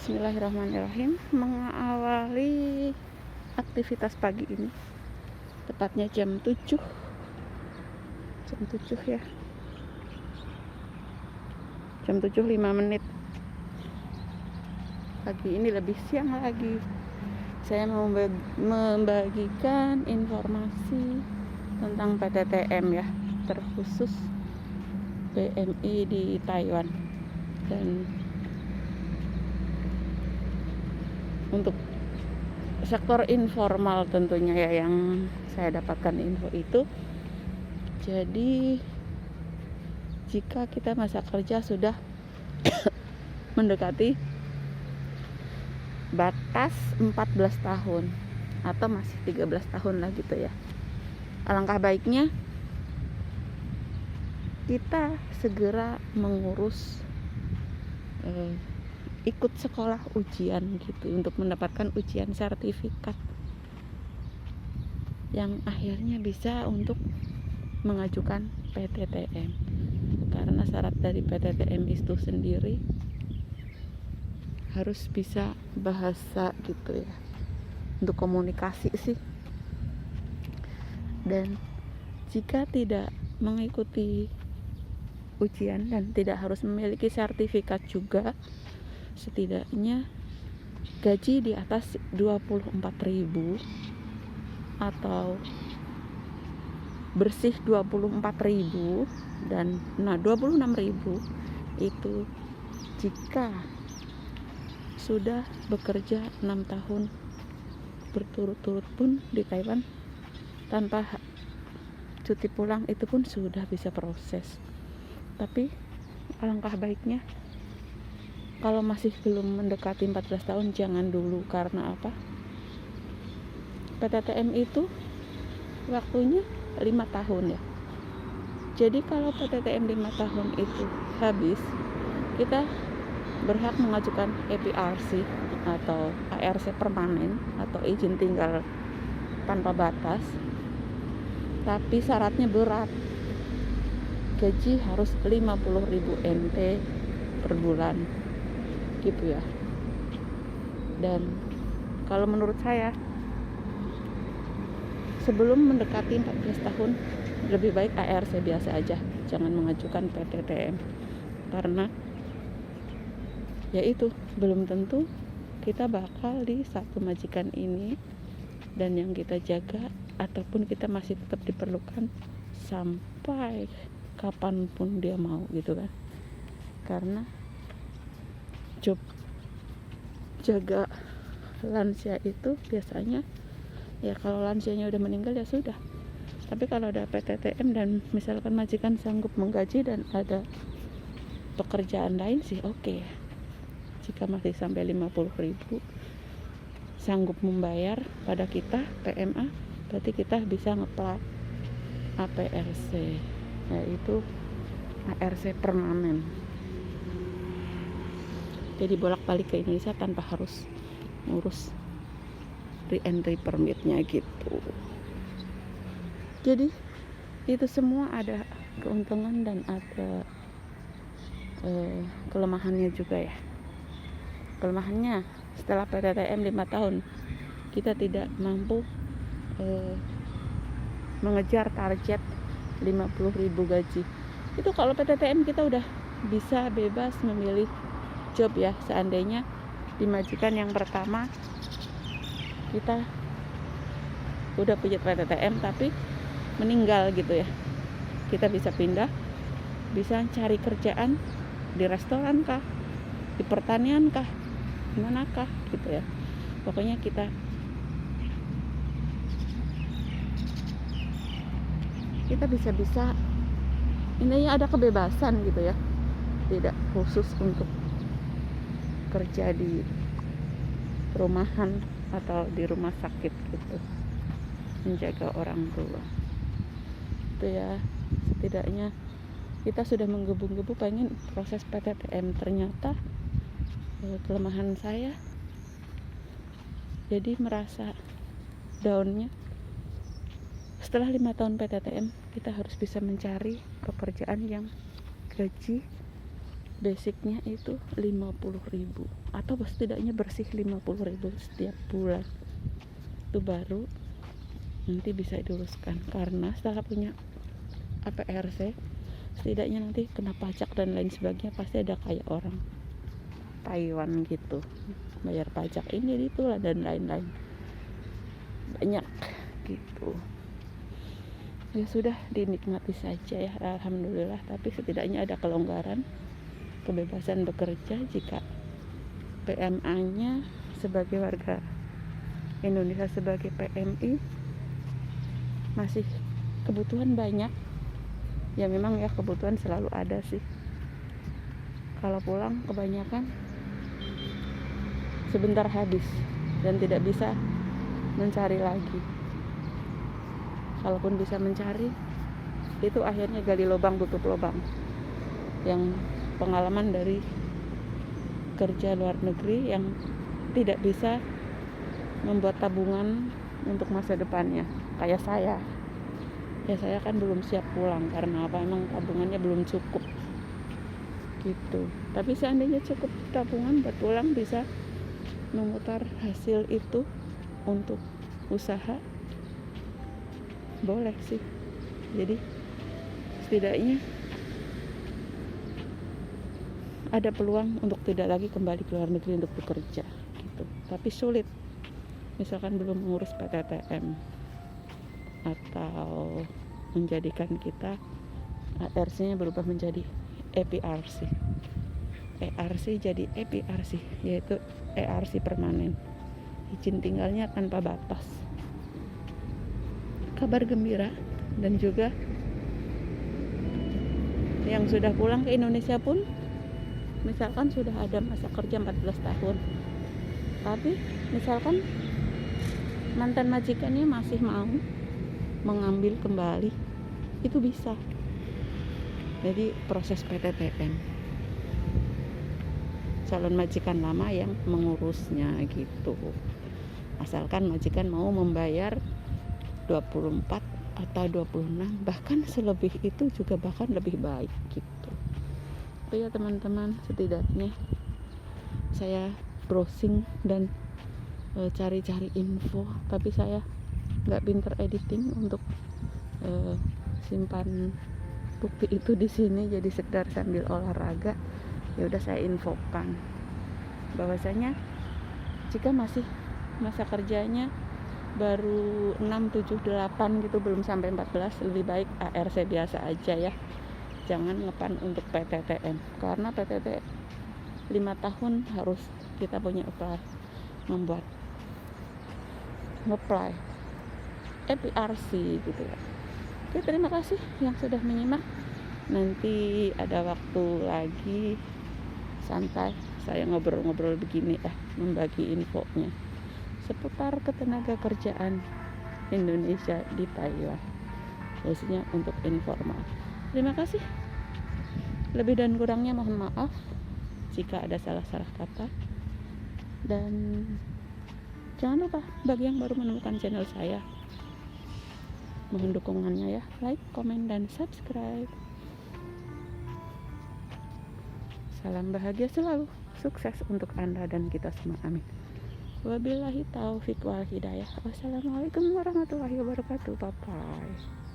Bismillahirrahmanirrahim. Mengawali aktivitas pagi ini, tepatnya jam 7 ya, jam 7:05. Pagi ini lebih siang lagi. Saya mau membagikan informasi tentang PTTM ya, terkhusus PMI di Taiwan. Dan untuk sektor informal tentunya ya, yang saya dapatkan info itu. Jadi jika kita masa kerja sudah mendekati batas 14 tahun atau masih 13 tahun lah gitu ya, alangkah baiknya kita segera mengurus ikut sekolah ujian gitu, untuk mendapatkan ujian sertifikat yang akhirnya bisa untuk mengajukan PTTM. Karena syarat dari PTTM itu sendiri harus bisa bahasa gitu ya, untuk komunikasi sih. Dan jika tidak mengikuti ujian dan tidak harus memiliki sertifikat juga, setidaknya gaji di atas 24.000 atau bersih 24.000 dan 26.000 itu jika sudah bekerja 6 tahun berturut-turut pun di Taiwan tanpa cuti pulang, itu pun sudah bisa proses. Tapi alangkah baiknya kalau masih belum mendekati 14 tahun jangan dulu. Karena apa? PTTM itu waktunya 5 tahun ya. Jadi kalau PTTM 5 tahun itu habis, kita berhak mengajukan APRC atau ARC permanen atau izin tinggal tanpa batas. Tapi syaratnya berat. Gaji harus 50.000 NT per bulan gitu ya. Dan kalau menurut saya, sebelum mendekati 14 tahun lebih baik ARC biasa aja, jangan mengajukan PTTM. Karena yaitu belum tentu kita bakal di satu majikan ini dan yang kita jaga, ataupun kita masih tetap diperlukan sampai kapanpun dia mau gitu kan. Karena job jaga lansia itu biasanya ya, kalau lansianya udah meninggal ya sudah. Tapi kalau ada PTTM dan misalkan majikan sanggup menggaji dan ada pekerjaan lain sih oke. Jika masih sampai 50.000 sanggup membayar pada kita PMA, berarti kita bisa ngeplat APRC, yaitu ARC permanen. Jadi bolak-balik ke Indonesia tanpa harus ngurus re-entry permitnya gitu. Jadi itu semua ada keuntungan dan ada kelemahannya juga ya. Kelemahannya, setelah PTTM 5 tahun kita tidak mampu mengejar target 50.000 gaji. Itu kalau PTTM kita udah bisa bebas memilih job ya. Seandainya di majikan yang pertama kita udah punya PTTM tapi meninggal gitu ya, kita bisa pindah, bisa cari kerjaan di restoran kah, di pertanian kah, manakah gitu ya. Pokoknya kita bisa intinya ada kebebasan gitu ya, tidak khusus untuk kerja di perumahan atau di rumah sakit gitu, menjaga orang tua itu ya. Setidaknya kita sudah menggebu-gebu pengen proses PTTM. Ternyata kelemahan saya jadi merasa downnya setelah 5 tahun PTTM kita harus bisa mencari pekerjaan yang gaji basicnya itu 50.000 atau setidaknya bersih 50.000 setiap bulan, itu baru nanti bisa diluruskan. Karena setelah punya APRC setidaknya nanti kena pajak dan lain sebagainya, pasti ada kayak orang Taiwan gitu, bayar pajak ini itulah dan lain-lain, banyak gitu. Ya sudah, dinikmati saja ya, alhamdulillah. Tapi setidaknya ada kelonggaran, kebebasan bekerja jika PMA-nya sebagai warga Indonesia, sebagai PMI masih kebutuhan banyak. Ya memang ya, kebutuhan selalu ada sih. Kalau pulang kebanyakan sebentar habis dan tidak bisa mencari lagi. Kalaupun bisa mencari, itu akhirnya gali lubang tutup lubang. Yang pengalaman dari kerja luar negeri yang tidak bisa membuat tabungan untuk masa depannya, kayak saya. Ya saya kan belum siap pulang karena apa, emang tabungannya belum cukup gitu. Tapi seandainya cukup tabungan buat pulang, bisa memutar hasil itu untuk usaha, boleh sih. Jadi setidaknya ada peluang untuk tidak lagi kembali ke luar negeri untuk bekerja gitu. Tapi sulit, misalkan belum mengurus PTTM atau menjadikan kita ARC-nya berubah menjadi EPRC, ERC jadi EPRC, yaitu ERC permanen, izin tinggalnya tanpa batas. Kabar gembira, dan juga yang sudah pulang ke Indonesia pun misalkan sudah ada masa kerja 14 tahun, tapi misalkan mantan majikannya masih mau mengambil kembali, itu bisa. Jadi proses PTTM, calon majikan lama yang mengurusnya gitu. Asalkan majikan mau membayar 24 atau 26, bahkan selebih itu juga, bahkan lebih baik gitu. Itu ya teman-teman, setidaknya saya browsing dan cari-cari info, tapi saya nggak pinter editing untuk simpan bukti itu di sini, jadi sekedar sambil olahraga. Ya udah saya infokan bahwasanya jika masih masa kerjanya baru 6, 7, 8 gitu, belum sampai 14, lebih baik ARC biasa aja ya, jangan ngepan untuk PTTM. Karena PTT 5 tahun harus kita punya apply, membuat nge-apply EPRC gitu ya. Oke, terima kasih yang sudah menyimak. Nanti ada waktu lagi santai saya ngobrol-ngobrol begini membagi infonya seputar ketenaga kerjaan Indonesia di Taiwan, khususnya untuk informal. Terima kasih. Lebih dan kurangnya mohon maaf jika ada salah-salah kata. Dan jangan lupa bagi yang baru menemukan channel saya, mohon dukungannya ya, like, komen, dan subscribe. Salam bahagia selalu, sukses untuk Anda dan kita semua, amin. Wabillahi taufiq wal hidayah. Wassalamualaikum warahmatullahi wabarakatuh. Bye bye.